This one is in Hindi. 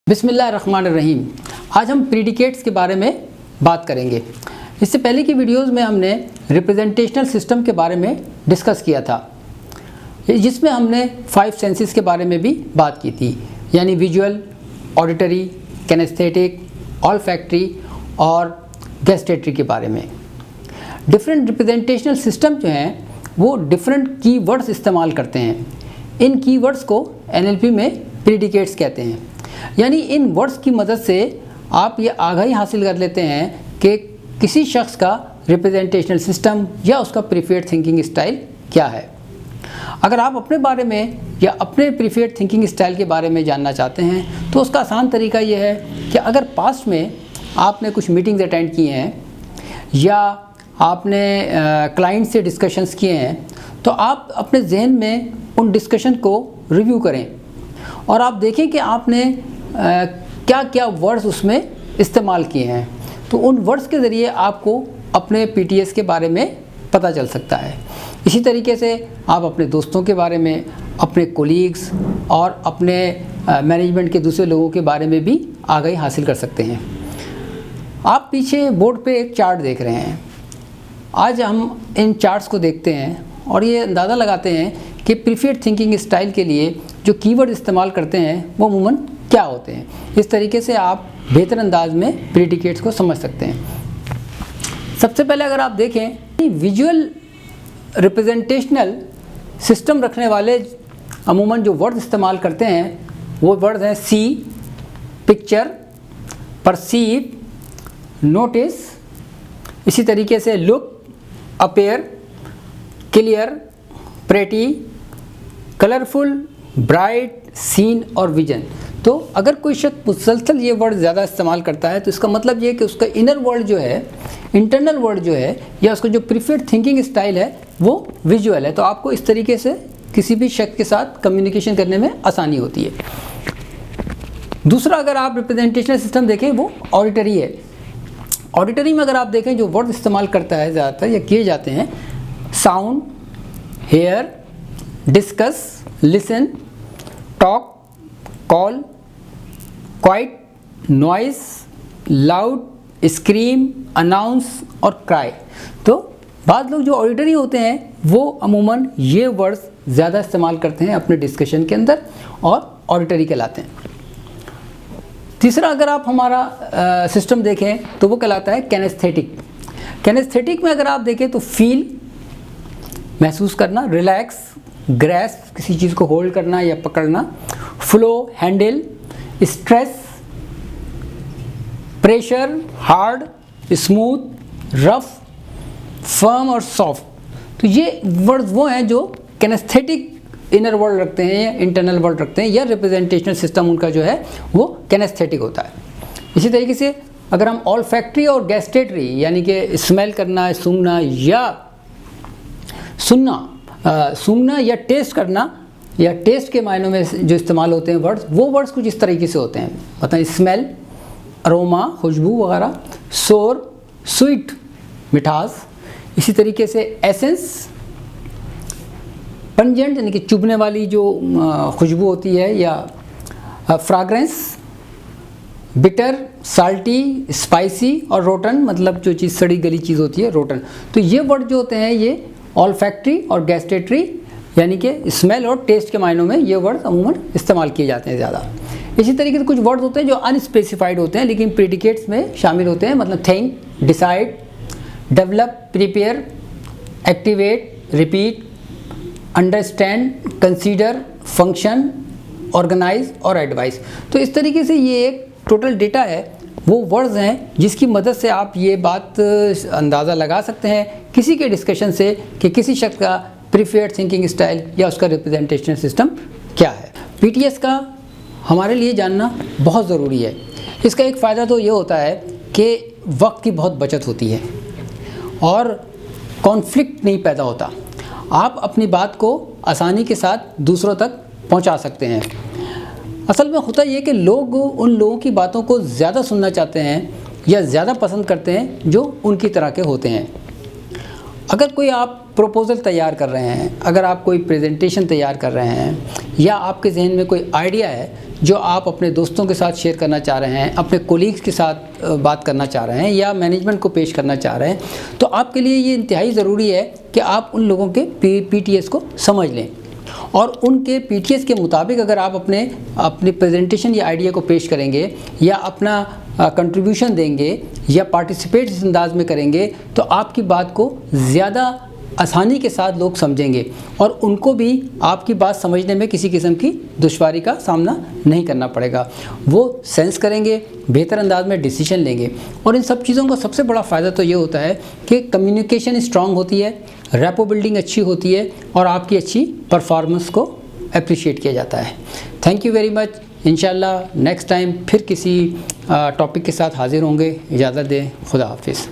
बिस्मिल्लाहिर्रहमानिर्रहीम। आज हम प्रीडिकेट्स के बारे में बात करेंगे। इससे पहले की वीडियोस में हमने रिप्रेजेंटेशनल सिस्टम के बारे में डिस्कस किया था, जिसमें हमने 5 सेंसेस के बारे में भी बात की थी, यानी विजुअल, ऑडिटरी, किनेस्थेटिक, ऑल्फैक्टरी और गैस्टेटरी के बारे में। डिफरेंट रिप्रेजेंटेशनल सिस्टम जो हैं वो डिफरेंट कीवर्ड्स इस्तेमाल करते हैं। इन कीवर्ड्स को एनएलपी में प्रीडिकेट्स कहते हैं, यानी इन वर्ड्स की मदद से आप ये आगाही हासिल कर लेते हैं कि किसी शख्स का रिप्रेजेंटेशनल सिस्टम या उसका प्रीफर्ड थिंकिंग स्टाइल क्या है। अगर आप अपने बारे में या अपने प्रीफर्ड थिंकिंग स्टाइल के बारे में जानना चाहते हैं तो उसका आसान तरीका ये है कि अगर पास्ट में आपने कुछ मीटिंग्स अटेंड किए हैं या आपने क्लाइंट से डिस्कशंस किए हैं, तो आप अपने जहन में उन डिस्कशन को रिव्यू करें और आप देखें कि आपने क्या क्या वर्ड्स उसमें इस्तेमाल किए हैं। तो उन वर्ड्स के ज़रिए आपको अपने पीटीएस के बारे में पता चल सकता है। इसी तरीके से आप अपने दोस्तों के बारे में, अपने कोलीग्स और अपने मैनेजमेंट के दूसरे लोगों के बारे में भी आगाही हासिल कर सकते हैं। आप पीछे बोर्ड पे एक चार्ट देख रहे हैं। आज हम इन चार्ट्स को देखते हैं और ये अंदाज़ा लगाते हैं कि प्रीफर्ड थिंकिंग स्टाइल के लिए जो कीवर्ड इस्तेमाल करते हैं वो अमूमन क्या होते हैं। इस तरीके से आप बेहतर अंदाज में प्रीडिकेट्स को समझ सकते हैं। सबसे पहले अगर आप देखें, विजुअल रिप्रेजेंटेशनल सिस्टम रखने वाले अमूमन जो वर्ड इस्तेमाल करते हैं वो वर्ड हैं सी, पिक्चर, परसीव, नोटिस, इसी तरीके से look, appear, clear, pretty, colourful, bright, scene और विजन। तो अगर कोई शख्स मुसलसल ये वर्ड ज़्यादा इस्तेमाल करता है तो इसका मतलब ये है कि उसका इनर वर्ल्ड जो है, इंटरनल वर्ल्ड जो है, या उसका जो प्रीफर्ड थिंकिंग स्टाइल है वो विजुअल है। तो आपको इस तरीके से किसी भी शख्स के साथ कम्युनिकेशन करने में आसानी होती है। दूसरा, अगर आप रिप्रेजेंटेशनल सिस्टम देखें वो ऑडिटरी है। ऑडिटरी में अगर आप देखें जो वर्ड इस्तेमाल करता है ज़्यादातर या किए जाते हैं, sound, hear, discuss, listen, talk, call, quiet, noise, loud, scream, announce और क्राई। तो बाद लोग जो ऑडिटरी होते हैं वो अमूमन ये वर्ड्स ज़्यादा इस्तेमाल करते हैं अपने डिस्कशन के अंदर और ऑडिटरी कहलाते हैं। तीसरा, अगर आप हमारा सिस्टम देखें तो वो कहलाता है किनेस्थेटिक। किनेस्थेटिक में अगर आप देखें तो फील, महसूस करना, रिलैक्स, ग्रैस्प, किसी चीज़ को होल्ड करना या पकड़ना, flow, handle, stress, pressure, hard, smooth, rough, firm और सॉफ्ट। तो ये वर्ड्स वो हैं जो किनेस्थेटिक इनर वर्ल्ड रखते हैं या इंटरनल वर्ल्ड रखते हैं, या रिप्रेजेंटेशनल सिस्टम उनका जो है वो किनेस्थेटिक होता है। इसी तरीके से अगर हम ऑल्फैक्टरी और गैस्टेटरी यानी कि स्मेल करना, सूंघना या सूंघना या टेस्ट करना, या टेस्ट के मायनों में जो इस्तेमाल होते हैं वर्ड्स, वो वर्ड्स कुछ इस तरीके से होते हैं, मतलब स्मेल, अरोमा, खुशबू वगैरह, सोर, स्वीट, मिठास, इसी तरीके से एसेंस, पंजेंट यानी कि चुभने वाली जो खुशबू होती है, या फ्राग्रेंस, बिटर, साल्टी, स्पाइसी और रोटन, मतलब जो चीज़ सड़ी गली चीज़ होती है, रोटन। तो ये वर्ड जो होते हैं ये ऑल्फैक्टरी और गैस्टेटरी यानी कि स्मेल और टेस्ट के मायनों में ये वर्ड अमूमन इस्तेमाल किए जाते हैं ज़्यादा। इसी तरीके से कुछ वर्ड्स होते हैं जो अनस्पेसिफाइड होते हैं लेकिन प्रीडिकेट्स में शामिल होते हैं, मतलब think, decide, develop, prepare, activate, repeat, understand, consider, function, organise और एडवाइस। तो इस तरीके से ये एक टोटल डेटा है, वो वर्ड्स हैं जिसकी मदद से आप ये बात अंदाज़ा लगा सकते हैं किसी के डिस्कशन से कि किसी शख्स का प्रीफर्ड थिंकिंग स्टाइल या उसका रिप्रेजेंटेशनल सिस्टम क्या है। पीटीएस का हमारे लिए जानना बहुत ज़रूरी है। इसका एक फ़ायदा तो ये होता है कि वक्त की बहुत बचत होती है और कॉन्फ्लिक्ट नहीं पैदा होता। आप अपनी बात को आसानी के साथ दूसरों तक पहुंचा सकते हैं। असल में होता ये कि लोग उन लोगों की बातों को ज़्यादा सुनना चाहते हैं या ज़्यादा पसंद करते हैं जो उनकी तरह के होते हैं। अगर कोई आप प्रपोज़ल तैयार कर रहे हैं, अगर आप कोई प्रेजेंटेशन तैयार कर रहे हैं या आपके जहन में कोई आइडिया है जो आप अपने दोस्तों के साथ शेयर करना चाह रहे हैं, अपने कोलीग्स के साथ बात करना चाह रहे हैं या मैनेजमेंट को पेश करना चाह रहे हैं, तो आपके लिए ये इंतहाई ज़रूरी है कि आप उन लोगों के PTS को समझ लें और उनके PTS के मुताबिक अगर आप अपनी प्रेजेंटेशन या आइडिया को पेश करेंगे या अपना कंट्रीब्यूशन देंगे या पार्टिसिपेट इस अंदाज में करेंगे तो आपकी बात को ज़्यादा आसानी के साथ लोग समझेंगे और उनको भी आपकी बात समझने में किसी किस्म की दुश्वारी का सामना नहीं करना पड़ेगा। वो सेंस करेंगे, बेहतर अंदाज में डिसीजन लेंगे। और इन सब चीज़ों का सबसे बड़ा फ़ायदा तो ये होता है कि कम्युनिकेशन स्ट्रांग होती है, रैपो बिल्डिंग अच्छी होती है और आपकी अच्छी परफॉर्मेंस को अप्रिशिएट किया जाता है। Thank you very much. इंशाल्लाह नेक्स्ट टाइम फिर किसी टॉपिक के साथ हाजिर होंगे। इजाज़त दें। खुदा हाफिज़।